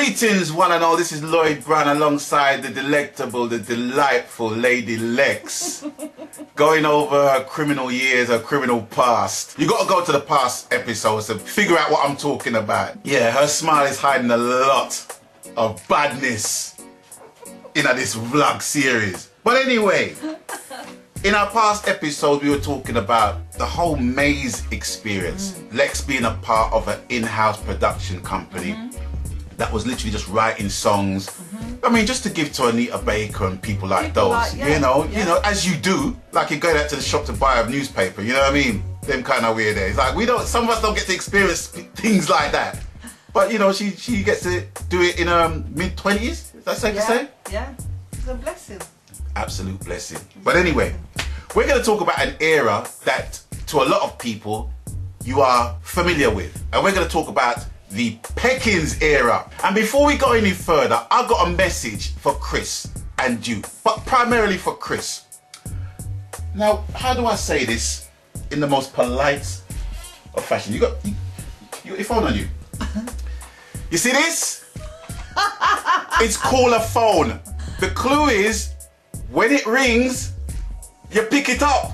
Greetings one and all, this is Lloyd Brown alongside the delectable, the delightful Lady Lex. Going over her criminal years, her criminal past. You gotta go to the past episodes to figure out what I'm talking about. Yeah, her smile is hiding a lot of badness in this vlog series. But anyway, in our past episode we were talking about the whole maze experience. Lex being a part of an in-house production company that was literally just writing songs. I mean, just to give to Anita Baker and people like those, you know, as you do, like you go out to the shop to buy a newspaper, you know what I mean? Them kind of weird days. Like some of us don't get to experience things like that. But you know, she gets to do it in her mid-20s. Is that safe to say? Yeah, it's a blessing. Absolute blessing. But anyway, we're going to talk about an era that to a lot of people you are familiar with. And we're going to talk about the Petkins era. And before we go any further, I've got a message for Chris and you, but primarily for Chris. Now, how do I say this in the most polite of fashion? You got your phone on you. You see this? It's called a phone. The clue is when it rings, you pick it up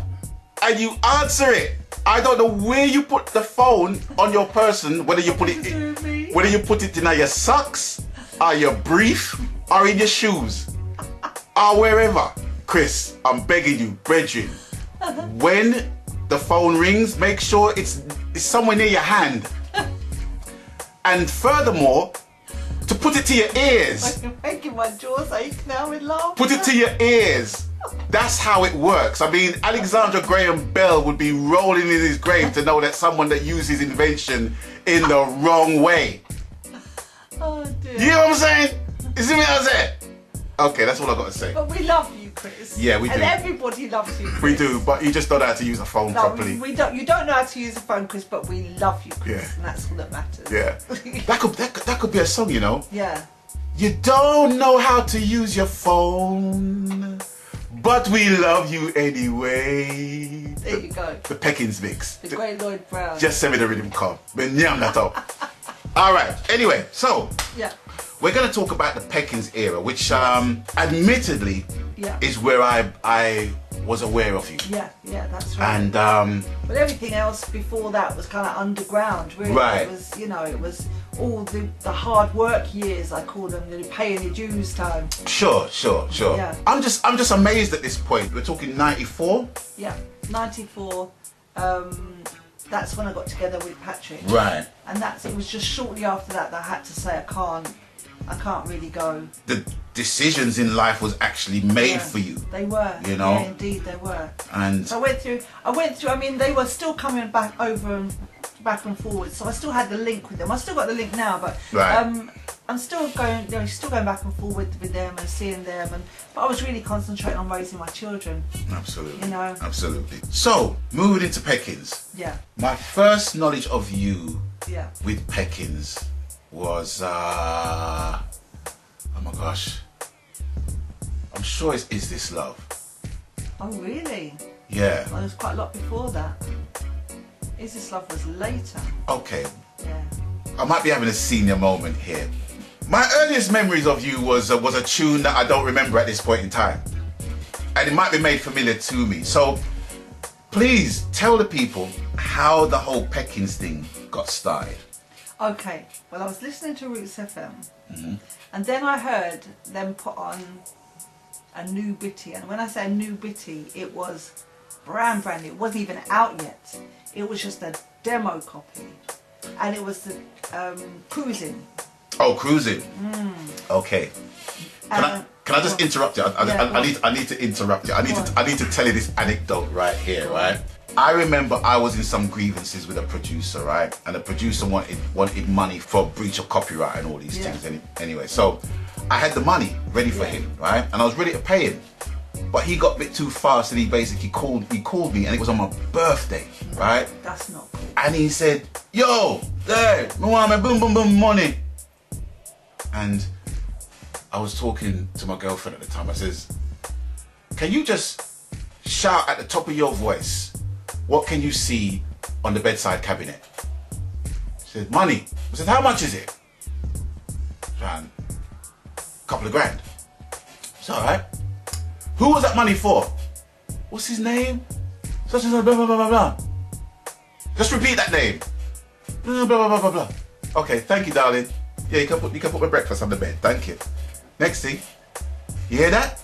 and you answer it. I don't know where you put the phone on your person, whether you put it in your socks, or your brief, or in your shoes, or wherever. Chris, I'm begging you, brethren, when the phone rings, make sure it's somewhere near your hand. And furthermore, to put it to your ears. You're making my jaws ache now with laughter. Put it to your ears. That's how it works. I mean, Alexander Graham Bell would be rolling in his grave to know that someone that used his invention in the wrong way. Oh dear. You know what I'm saying? You see what I'm saying? Okay, that's all I've got to say. But we love you, Chris. Yeah, we do. And everybody loves you, Chris. We do, but you just don't know how to use a phone properly. We don't. You don't know how to use a phone, Chris, but we love you, Chris, Yeah. and that's all that matters. Yeah. that could be a song, you know? Yeah. You don't know how to use your phone, but we love you anyway. There you go. The Pickens mix. The great Lloyd Brown. Just send me the rhythm call. Alright, anyway, so we're going to talk about the Pickens era, which admittedly is where I was aware of you. Yeah, that's right. And but everything else before that was kind of underground, really. Right. It was, you know, it was all the hard work years, I call them, the paying your dues time. Sure. Yeah. I'm just amazed at this point. We're talking 94? Yeah, 94. That's when I got together with Patrick. Right. And it was just shortly after that I had to say I can't really go. The decisions in life was actually made for you. They were. You know? Yeah, indeed they were. And so I went through, I mean, they were still coming back and forward, so I still had the link with them. I still got the link now, but I'm still going, still going back and forward with them and seeing them, but I was really concentrating on raising my children. Absolutely. You know? Absolutely. So, moving into Petkins. Yeah. My first knowledge of you with Petkins was, oh my gosh, I'm sure it's Is This Love? Oh really? Yeah. Well, there was quite a lot before that. Is This Love was later. Okay. Yeah. I might be having a senior moment here. My earliest memories of you was a tune that I don't remember at this point in time. And it might be made familiar to me. So please tell the people how the whole Petkins thing got started. Okay, well I was listening to Roots FM and then I heard them put on a new bitty, and when I say a new bitty, it was brand new. It wasn't even out yet. It was just a demo copy, and it was the Cruising. Oh, Cruising. Okay. Can I just interrupt you? I need to interrupt you. I need to tell you this anecdote right here, right? I remember I was in some grievances with a producer, right? And the producer wanted money for breach of copyright and all these things. Anyway, so I had the money ready for him, right? And I was ready to pay him. But he got a bit too fast and he basically called me, and it was on my birthday, right? That's not cool. And he said, yo, hey, I want my boom boom boom money. And I was talking to my girlfriend at the time. I says, can you just shout at the top of your voice, what can you see on the bedside cabinet? She said, money. I said, how much is it? around a couple of grand. It's alright. Who was that money for? What's his name? Such and such, blah, blah, blah, blah, blah. Just repeat that name. Blah, blah, blah, blah, blah. Okay, thank you, darling. Yeah, you can put my breakfast on the bed. Thank you. Next thing, you hear that?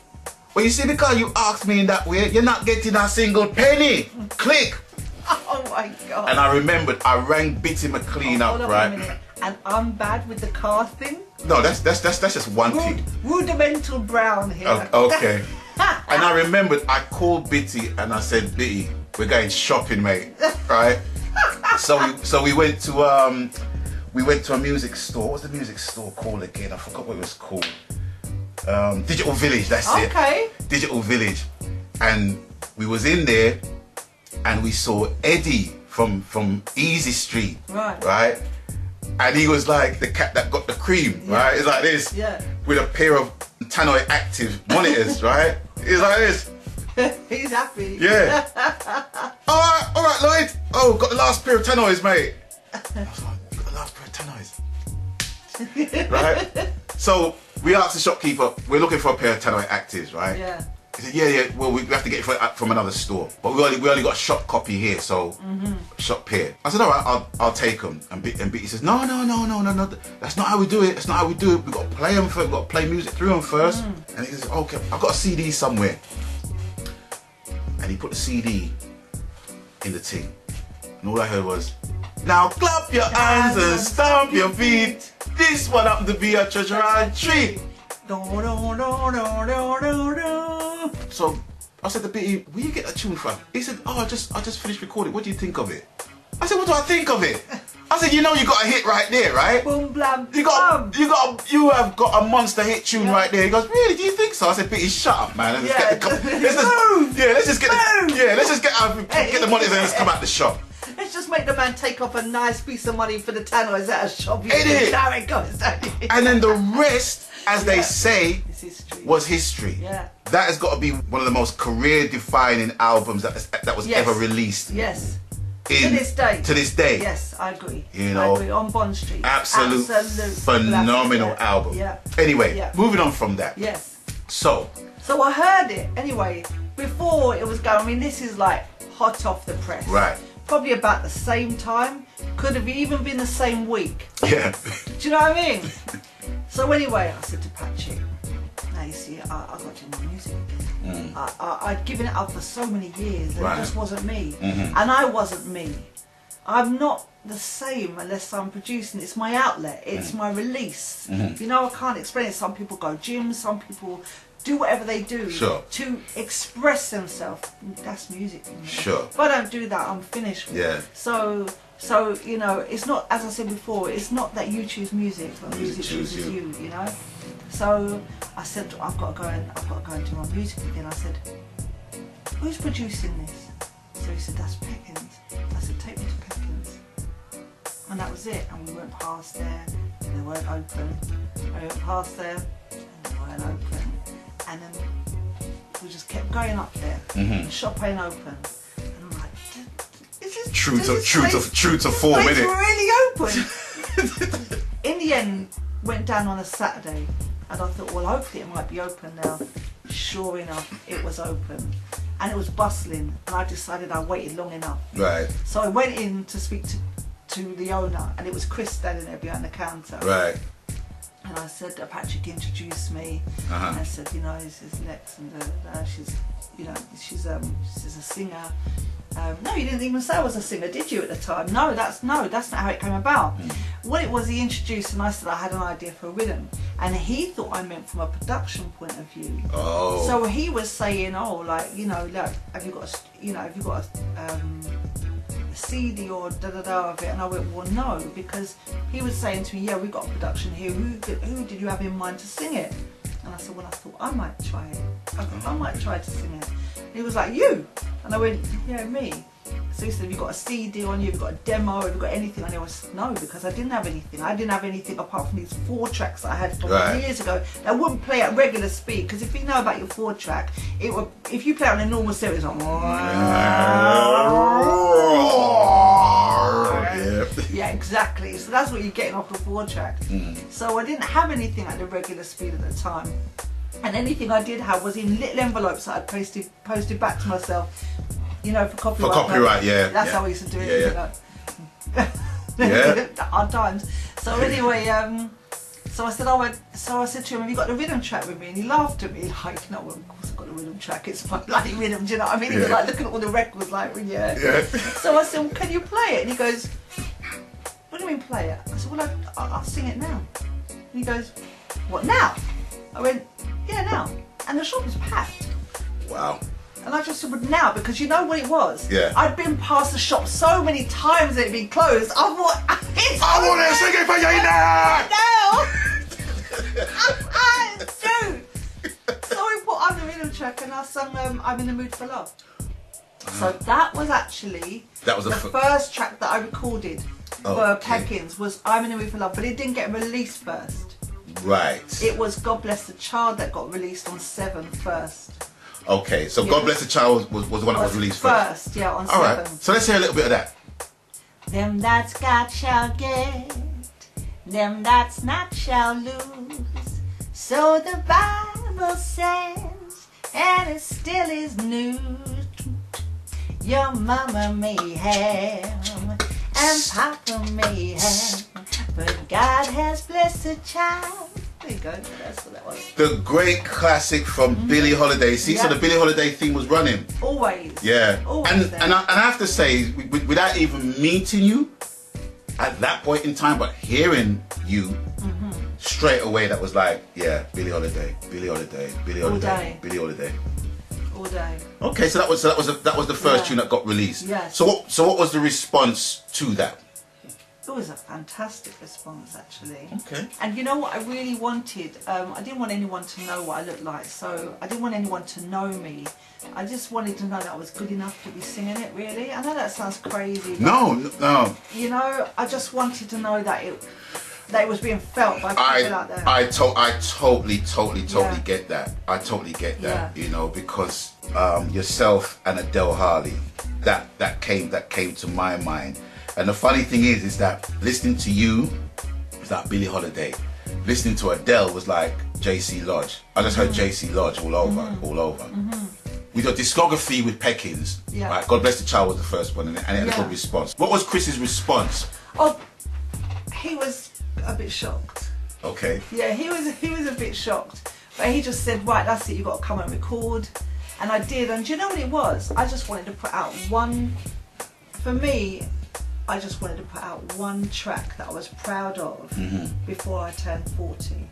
Well, you see, because you asked me in that way, you're not getting a single penny. Click. Oh my God. And I remembered, I rang Bitty McLean up, right? A minute. And I'm bad with the car thing. No, that's just one thing. Rudimental Brown here. Okay. And I remembered, I called Bitty and I said, Bitty, we're going shopping, mate. Right? So we went to a music store. What's the music store called again? I forgot what it was called. Digital Village, that's it. Okay. Digital Village. And we was in there and we saw Eddie from Easy Street. Right. Right? And he was like the cat that got the cream, right? It's like this. Yeah. With a pair of Tannoy Active monitors, right? It's like this. He's happy. Yeah. all right, Lloyd. Oh, got the last pair of Tannoys, mate. I was like, got the last pair of Tannoys. Right? So we asked the shopkeeper, we're looking for a pair of Tannoy Actives, right? Yeah. He said, yeah, well, we have to get it from another store. But we only got a shop copy here, so shop pair. I said, all right, I'll take them. And Bitty says, no, that's not how we do it. That's not how we do it. We've got to play them first. We've got to play music through them first. And he says, okay, I've got a CD somewhere. And he put the CD in the thing. And all I heard was, now clap your hands and stomp your feet. This one happened to be a treasure and treat. So I said to Bitty, where you get that tune from? He said, oh, I just finished recording. What do you think of it? I said, what do I think of it? I said, you know you got a hit right there, right? Boom, blam, you have got a monster hit tune right there. He goes, really? Do you think so? I said, Bitty, shut up, man. Let's just get the monitors and let's come out the shop. Let's just make the man take off a nice piece of money for the Tannoys at a shop. How it goes, and then the rest, as they say, was history. Yeah. That has got to be one of the most career-defining albums that was ever released. Yes. To this day. To this day. Yes, I agree. You know, I agree. On Bond Street. Absolute phenomenal album. Yeah. Anyway, moving on from that. Yes. So I heard it anyway before it was going. I mean, this is like hot off the press. Right. Probably about the same time. Could have even been the same week. Yeah. Do you know what I mean? So anyway, I said to Patrick, now you see, I got to do my music again. I'd given it up for so many years and it just wasn't me. And I wasn't me. I'm not the same unless I'm producing. It's my outlet. It's my release. You know, I can't explain it. Some people go gym, some people do whatever they do to express themselves. That's music for me. Sure. If I don't do that, I'm finished with it. So you know, it's not, as I said before, it's not that you choose music, but music chooses you. You know. So I said, I've got to go and do my music again. I said, who's producing this? So he said, that's Petkins. I said, take me to Petkins. And that was it. And we went past there, and they weren't open. I went past there, and they weren't open. And then we just kept going up there. The shop ain't open. And I'm like, is this true to form, isn't it? Really open? In the end, went down on a Saturday, and I thought, well, hopefully it might be open now. Sure enough, it was open, and it was bustling. And I decided I waited long enough. Right. So I went in to speak to the owner, and it was Chris standing there behind the counter. Right. And I said, Patrick introduced me, and I said, you know, this is Lex, and she's, you know, she's a singer. No, you didn't even say I was a singer, did you, at the time? No, that's not how it came about. What it was, he introduced, and I said I had an idea for a rhythm, and he thought I meant from a production point of view. Oh. So he was saying, oh, like, you know, look, have you got a CD or da-da-da of it? And I went, well, no, because he was saying to me, yeah, we've got a production here. Who did you have in mind to sing it? And I said, well, I thought I might try it. I might try to sing it. And he was like, you? And I went, yeah, me. So he said, have you got a CD on you? Have you got a demo? Have you got anything? And I was, no, because I didn't have anything. I didn't have anything apart from these 4 tracks that I had from years ago that wouldn't play at regular speed. Because if you know about your 4-track, it would, if you play it on a normal stereo, it's like, Yeah, exactly. So that's what you're getting off the 4-track. So I didn't have anything at the regular speed at the time. And anything I did have was in little envelopes that I posted back to myself, you know, for copyright. For copyright, yeah. That's how I used to do it. Yeah, you know. Hard times. So anyway, so I said to him, have you got the rhythm track with me? And he laughed at me like, no, well, of course I've got the rhythm track. It's my bloody rhythm, do you know what I mean? He was like looking at all the records like, yeah. So I said, well, can you play it? And he goes, what do you mean play it? I said, well, I'll sing it now. And he goes, what, now? I went, yeah, now. And the shop was packed. Wow. And I just said, well, now, because you know what it was? Yeah. I'd been past the shop so many times that it'd been closed. I thought, I want to sing it for you now! No! Dude! So we put on the rhythm track and I sung I'm in the Mood for Love. So that was actually the first track that I recorded for Petkins was I'm in the Mood for Love, but it didn't get released first. Right. It was God Bless the Child that got released on 7 first. Okay, so God Bless the Child was the one that was released first. Yeah, on 7. All right, so let's hear a little bit of that. Them that's got shall get, them that's not shall lose. So the Bible says, and it still is news. Your mama may have, and Papa may have, but God has blessed the child. There you go, that's what that was. The great classic from Billie Holiday. See, so the Billie Holiday theme was running. Always. Yeah. Always. And I have to say, without even meeting you at that point in time, but hearing you straight away, that was like, yeah, Billie Holiday, Billie Holiday, Billie Holiday, Billie Holiday. All day. Okay, so that was the first tune that got released. Yes. So what was the response to that? It was a fantastic response, actually. Okay. And you know what I really wanted? I didn't want anyone to know what I looked like, so I didn't want anyone to know me. I just wanted to know that I was good enough to be singing it, really. I know that sounds crazy. No. You know, I just wanted to know that it was being felt by people out there. I totally get that. I totally get that. You know, because yourself and Adele Harley, that came to my mind. And the funny thing is that listening to you was like Billie Holiday. Listening to Adele was like JC Lodge. I just heard JC Lodge all over. With your discography with Petkins, right? God Bless the Child was the first one, and it had a good response. What was Chris's response? Oh, he was a bit shocked. Okay. Yeah, he was a bit shocked, but he just said, right, that's it, you got to come and record. And I did, and do you know what it was? I just wanted to put out for me, I just wanted to put out one track that I was proud of before I turned 40.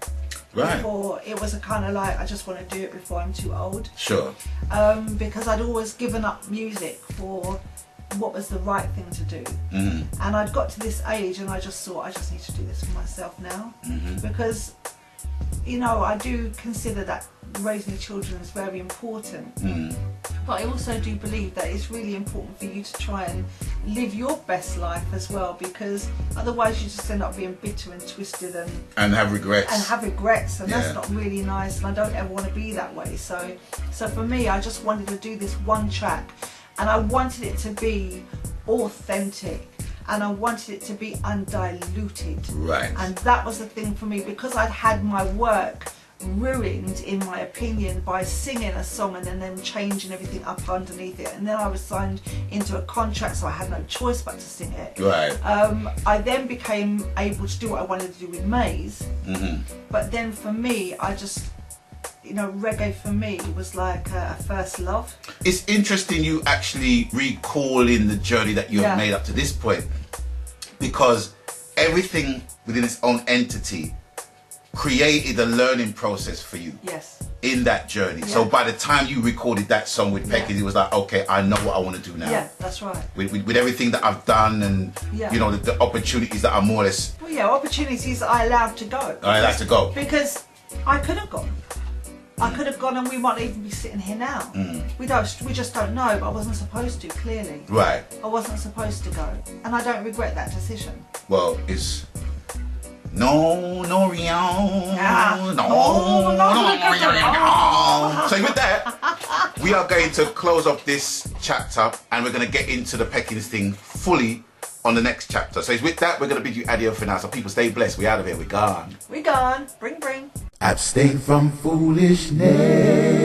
Right. Before, it was a kind of like, I just want to do it before I'm too old. Sure. Because I'd always given up music for what was the right thing to do. And I'd got to this age and I just thought, I just need to do this for myself now. Because, you know, I do consider that raising your children is very important. But I also do believe that it's really important for you to try and live your best life as well, because otherwise you just end up being bitter and twisted and have regrets. And that's not really nice, and I don't ever want to be that way. So for me, I just wanted to do this one track, and I wanted it to be authentic, and I wanted it to be undiluted. Right. And that was the thing for me, because I'd had my work ruined, in my opinion, by singing a song and then changing everything up underneath it, and then I was signed into a contract, so I had no choice but to sing it. Right. I then became able to do what I wanted to do with Maze, but then for me, I just, you know, reggae for me was like a first love. It's interesting you actually recalling the journey that you have made up to this point, because everything within its own entity created a learning process for you. Yes. In that journey. So by the time you recorded that song with Peckins, it was like, okay, I know what I want to do now. Yeah, that's right. With everything that I've done and you know the opportunities that are more or less. Well, yeah, opportunities that I allowed to go. I allowed to go. Because I could have gone. I could have gone, and we might even be sitting here now. We just don't know. But I wasn't supposed to. Clearly. Right. I wasn't supposed to go, and I don't regret that decision. Well, it's. No, real. Yeah. No. So with that, we are going to close off this chapter, and we're going to get into the Peckins thing fully on the next chapter. So with that, we're going to bid you adieu for now. So people, stay blessed. We're out of here. We're gone. We gone. Bring. Abstain from foolishness.